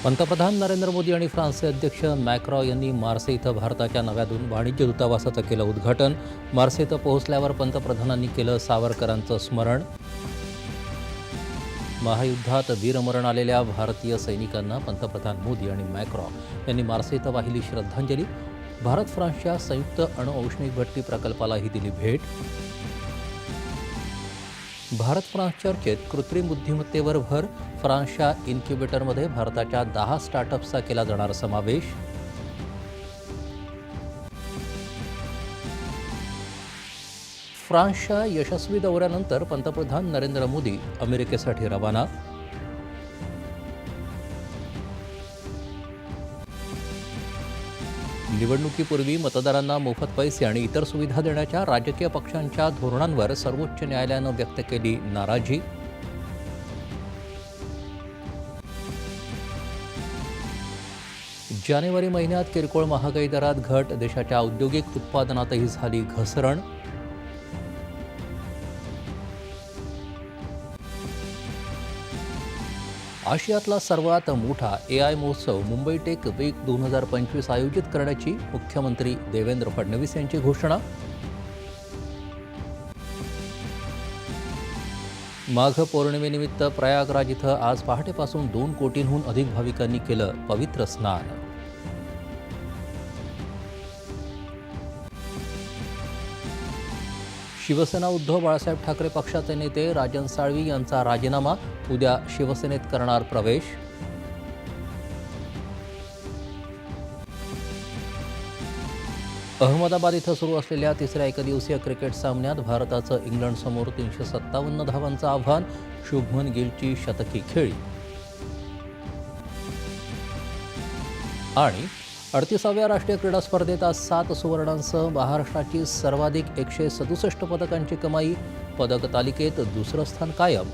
पंतप्रधान नरेंद्र मोदी आणि फ्रान्सचे अध्यक्ष मॅक्रॉ यांनी मार्से इथं भारताच्या नव्या वाणिज्य दूतावासाचं केलं उद्घाटन. मार्से इथं पोहोचल्यावर पंतप्रधानांनी केलं सावरकरांचं स्मरण. महायुद्धात वीरमरण आलेल्या भारतीय सैनिकांना पंतप्रधान मोदी आणि मॅक्रॉ यांनी मार्से इथं वाहिली श्रद्धांजली. भारत फ्रान्सच्या संयुक्त अणुऔष्णिक भट्टी प्रकल्पालाही दिली भेट. भारत फ्रान्स चर्चेत कृत्रिम बुद्धिमत्तेवर भर. फ्रान्सच्या इन्क्युबेटरमध्ये भारताच्या 10 स्टार्टअप्सचा केला जाणार समावेश. फ्रान्सच्या यशस्वी दौऱ्यानंतर पंतप्रधान नरेंद्र मोदी अमेरिकेसाठी रवाना. निवडणुकीपूर्वी मतदारांना मोफत पैसे आणि इतर सुविधा देण्याच्या राजकीय पक्षांच्या धोरणांवर सर्वोच्च न्यायालयानं व्यक्त केली नाराजी. जानेवारी महिन्यात किरकोळ महागाई दरात घट. देशाच्या औद्योगिक उत्पादनातही झाली घसरण. आशियातला सर्वात मोठा AI महोत्सव मुंबई टेक वीक 2025 आयोजित करण्याची मुख्यमंत्री देवेंद्र फडणवीस यांची घोषणा. माघ पौर्णिमेनिमित्त प्रयागराज इथं आज पहाटेपासून 2 कोटींहून अधिक भाविकांनी केलं पवित्र स्नान. शिवसेना उद्धव बाळासाहेब ठाकरे पक्षाचे नेते राजन साळवी यांचा राजीनामा. उद्या शिवसेनेत करणार प्रवेश. अहमदाबाद इथं सुरू असलेल्या तिसऱ्या एकदिवसीय क्रिकेट सामन्यात भारताचं इंग्लंडसमोर 357 धावांचं आव्हान. शुभमन गिलची शतकी खेळी. आणि 38व्या राष्ट्रीय क्रीडा स्पर्धेत आज 7 सुवर्णांसह महाराष्ट्राची सर्वाधिक 167 पदकांची कमाई. पदक तालिकेत दुसरं स्थान कायम.